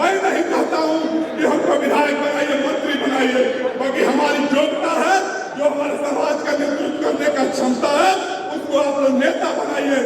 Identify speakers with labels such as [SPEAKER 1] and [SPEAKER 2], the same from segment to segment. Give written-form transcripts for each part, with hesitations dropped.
[SPEAKER 1] मैं नहीं कहता हूँ कि हमको विधायक बनाइए, मंत्री बनाइए, बाकी हमारी योग्यता है, जो हमारे समाज का नेतृत्व करने का क्षमता है, उसको आप लोग नेता बनाइए।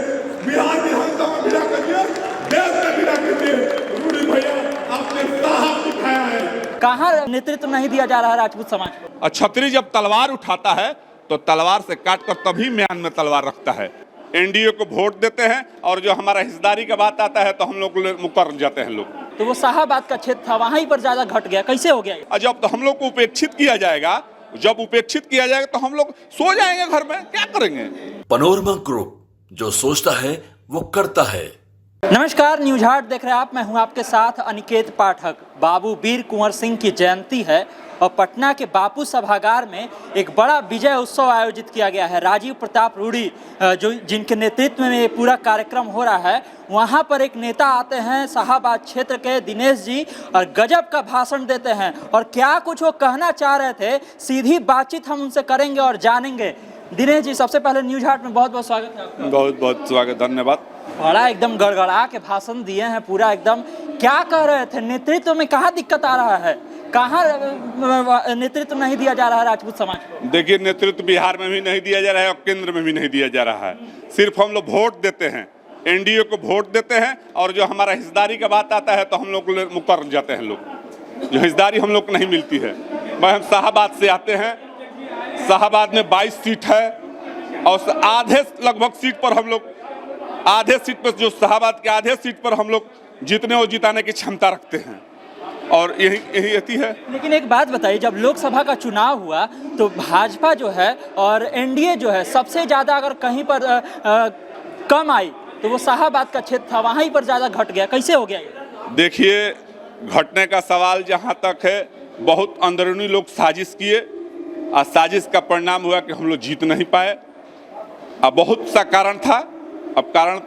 [SPEAKER 1] बिहार विधानसभा में विदा करिए, देश में विदा करिए। रूडी भैया, आपने साहब दिखाया है।
[SPEAKER 2] कहाँ नेतृत्व नहीं दिया जा रहा है राजपूत समाज को?
[SPEAKER 1] और छतरी जब तलवार उठाता है तो तलवार से काटकर तभी म्यान में तलवार रखता है। एनडीए को वोट देते हैं और जो हमारा हिस्सेदारी का बात आता है तो हम लोग मुकर जाते हैं लोग।
[SPEAKER 2] तो वो शाहाबाद का क्षेत्र था, वहीं पर ज्यादा घट गया, कैसे हो गया?
[SPEAKER 1] और जब तो हम लोग को उपेक्षित किया जाएगा, जब उपेक्षित किया जाएगा तो हम लोग सो जाएंगे घर में, क्या करेंगे?
[SPEAKER 3] पनोरमा ग्रुप, जो सोचता है वो करता है।
[SPEAKER 2] नमस्कार, न्यूज हाट देख रहे हैं आप। मैं हूं आपके साथ अनिकेत पाठक। बाबू वीर कुंवर सिंह की जयंती है और पटना के बापू सभागार में एक बड़ा विजय उत्सव आयोजित किया गया है। राजीव प्रताप रूडी जो जिनके नेतृत्व में ये पूरा कार्यक्रम हो रहा है, वहाँ पर एक नेता आते हैं शाहाबाद क्षेत्र के दिनेश जी, और गजब का भाषण देते हैं। और क्या कुछ वो कहना चाह रहे थे, सीधी बातचीत हम उनसे करेंगे और जानेंगे। दिनेश जी, सबसे पहले न्यूज हाट में बहुत बहुत स्वागत है आपका।
[SPEAKER 1] बहुत बहुत स्वागत, धन्यवाद।
[SPEAKER 2] बड़ा एकदम गड़गड़ा के भाषण दिए हैं पूरा एकदम। क्या कह रहे थे? नेतृत्व में कहाँ दिक्कत आ रहा है? कहाँ नेतृत्व नहीं दिया जा रहा है राजपूत समाज को?
[SPEAKER 1] देखिए, नेतृत्व बिहार में भी नहीं दिया जा रहा है और केंद्र में भी नहीं दिया जा रहा है। सिर्फ हम लोग वोट देते हैं, एनडीए को वोट देते हैं और जो हमारा हिस्सेदारी का बात आता है तो हम लोग मुकर जाते हैं लोग। जो हिस्सेदारी हम लोग को नहीं मिलती है। हम शाहाबाद से आते हैं। शाहाबाद में 22 सीट है और आधे लगभग सीट पर हम लोग, आधे सीट पर, जो शाहाबाद के आधे सीट पर हम लोग जीतने और जिताने की क्षमता रखते हैं और यही है।
[SPEAKER 2] लेकिन एक बात बताइए, जब लोकसभा का चुनाव हुआ तो भाजपा जो है और एनडीए जो है सबसे ज़्यादा अगर कहीं पर कम आई तो वो शाहाबाद का क्षेत्र था, वहीं पर ज़्यादा घट गया, कैसे हो गया ये?
[SPEAKER 1] देखिए, घटने का सवाल जहाँ तक है, बहुत अंदरूनी लोग साजिश किए और साजिश का परिणाम हुआ कि हम लोग जीत नहीं पाए। अब बहुत सा कारण था, अब कारण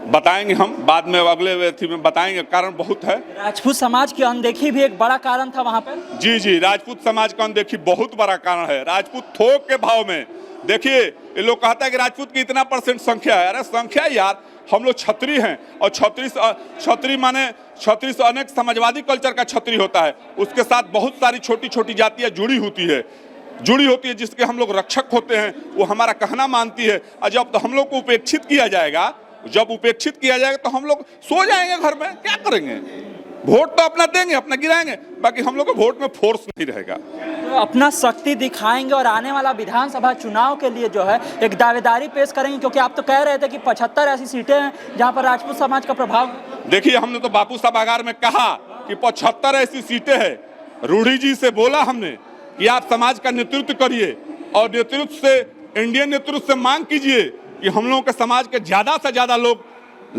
[SPEAKER 1] बताएंगे हम बाद में, अगले व्यक्ति में बताएंगे। कारण बहुत है।
[SPEAKER 2] राजपूत समाज की अनदेखी भी एक बड़ा कारण था वहाँ पर।
[SPEAKER 1] जी, राजपूत समाज का अनदेखी बहुत बड़ा कारण है। राजपूत थोक के भाव में, देखिए, ये लोग कहता है कि राजपूत की इतना % संख्या है। अरे संख्या यार, हम लोग छतरी हैं और छतरी माने छतरी से अनेक समाजवादी कल्चर का छतरी होता है। उसके साथ बहुत सारी छोटी छोटी जातियाँ जुड़ी होती है, जिसके हम लोग रक्षक होते हैं। वो हमारा कहना मानती है। और जब तो हम लोग को उपेक्षित किया जाएगा, तो हम लोग सो जाएंगे घर में, क्या करेंगे? वोट तो अपना देंगे, अपना गिराएंगे, बाकी हम लोग को वोट में फोर्स नहीं रहेगा।
[SPEAKER 2] तो अपना शक्ति दिखाएंगे और आने वाला विधानसभा चुनाव के लिए जो है एक दावेदारी पेश करेंगे, क्योंकि आप तो कह रहे थे कि 75 ऐसी सीटें हैं जहां पर राजपूत समाज का प्रभाव।
[SPEAKER 1] देखिए, हमने तो बापू सभागार में कहा कि 75 ऐसी सीटें हैं। रूडी जी से बोला हमने कि आप समाज का नेतृत्व करिए और नेतृत्व से, इंडियन नेतृत्व से मांग कीजिए कि हम लोगों के समाज के ज्यादा से ज्यादा लोग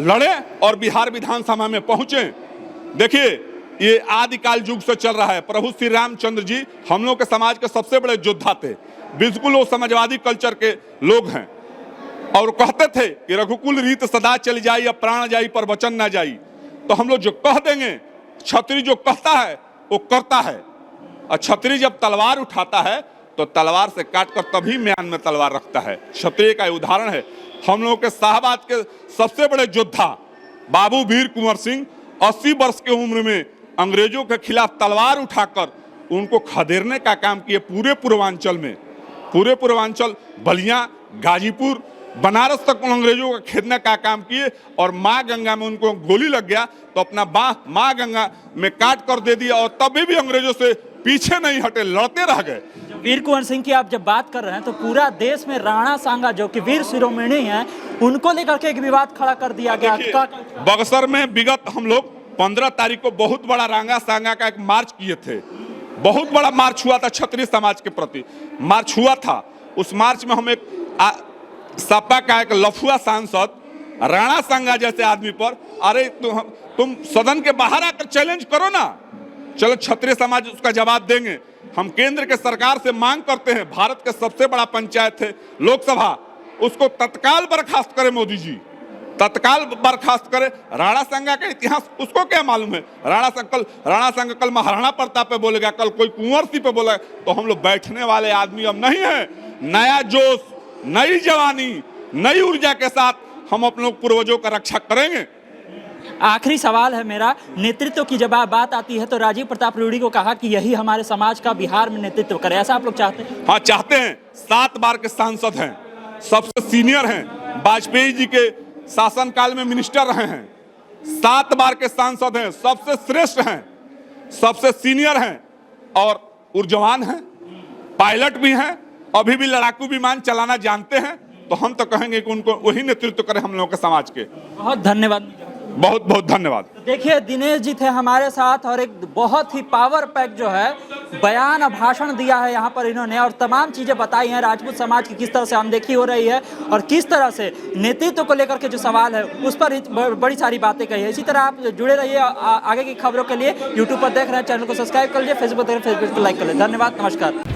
[SPEAKER 1] लड़े और बिहार विधानसभा में पहुंचे। देखिए, ये आदिकाल युग से चल रहा है। प्रभु श्री रामचंद्र जी हम लोग के समाज के सबसे बड़े योद्धा थे। बिल्कुल वो समाजवादी कल्चर के लोग हैं और कहते थे कि रघुकुल रीत सदा चली जाई, अब प्राण जाई पर वचन ना जाई। तो हम लोग जो कह देंगे, छतरी जो कहता है वो करता है। और छतरी जब तलवार उठाता है तो तलवार से काटकर तभी म्यान में तलवार रखता है। क्षत्रिय का उदाहरण है। हम लोगों के शाहाबाद के सबसे बड़े योद्धा बाबू वीर कुंवर सिंह 80 वर्ष की उम्र में अंग्रेजों के खिलाफ तलवार उठाकर उनको खदेड़ने का काम किए। पूरे पूर्वांचल में, पूरे पूर्वांचल, बलिया, गाजीपुर, बनारस तक अंग्रेजों का खेदने का काम किए और माँ गंगा में उनको गोली लग गया तो अपना बाह माँ गंगा में काट कर दे दिया और तभी भी अंग्रेजों से पीछे नहीं हटे, लड़ते रह गए।
[SPEAKER 2] वीर कुंवर सिंह की आप जब बात कर रहे हैं तो पूरा देश में राणा सांगा जो कि वीर शिरोमणि हैं, उनको लेकर के एक विवाद खड़ा कर दिया गया।
[SPEAKER 1] बक्सर में विगत हम लोग 15 तारीख को बहुत बड़ा राणा सांगा का एक मार्च किए थे। बहुत बड़ा मार्च हुआ था, क्षत्रिय समाज के प्रति मार्च हुआ था। उस मार्च में हम एक सपा का एक लफुआ सांसद राणा सांगा जैसे आदमी पर, अरे तुम सदन के बाहर आकर चैलेंज करो ना। चलो, क्षत्रिय समाज उसका जवाब देंगे। हम केंद्र के सरकार से मांग करते हैं, भारत के सबसे बड़ा पंचायत है लोकसभा, उसको तत्काल बर्खास्त करे मोदी जी, तत्काल बर्खास्त करे। राणा सांगा का इतिहास उसको क्या मालूम है? राणा सांगा कल महाराणा प्रताप पे बोलेगा, कल कोई कुंवर सिंह पे बोलेगा। तो हम लोग बैठने वाले आदमी अब नहीं है। नया जोश, नई जवानी, नई ऊर्जा के साथ हम अपने पूर्वजों का रक्षा करेंगे।
[SPEAKER 2] आखिरी सवाल है मेरा, नेतृत्व की जब बात आती है तो राजीव प्रताप रूडी को कहा कि यही हमारे समाज का बिहार में नेतृत्व करे, ऐसा आप लोग चाहते हैं?
[SPEAKER 1] हाँ चाहते हैं। 7 बार के सांसद हैं, सबसे सीनियर हैं, वाजपेयी जी के शासनकाल में मिनिस्टर रहे हैं, 7 बार के सांसद हैं, सबसे श्रेष्ठ हैं, सबसे सीनियर हैं और ऊर्जवान हैं, पायलट भी हैं, अभी भी लड़ाकू विमान चलाना जानते हैं। तो हम तो कहेंगे कि उनको वही नेतृत्व करें हम लोगों के समाज के।
[SPEAKER 2] बहुत धन्यवाद।
[SPEAKER 1] बहुत बहुत धन्यवाद।
[SPEAKER 2] देखिए दिनेश जी थे हमारे साथ और एक बहुत ही पावर पैक जो है बयान भाषण दिया है यहाँ पर इन्होंने, और तमाम चीजें बताई हैं राजपूत समाज की किस तरह से अनदेखी हो रही है और किस तरह से नेतृत्व को लेकर के जो सवाल है उस पर बड़ी सारी बातें कही है। इसी तरह आप जुड़े रहिए आगे की खबरों के लिए। यूट्यूब पर देख रहे हैं, चैनल को सब्सक्राइब कर लीजिए, फेसबुक देख रहे हैं, फेसबुक को लाइक कर लीजिए। धन्यवाद, नमस्कार।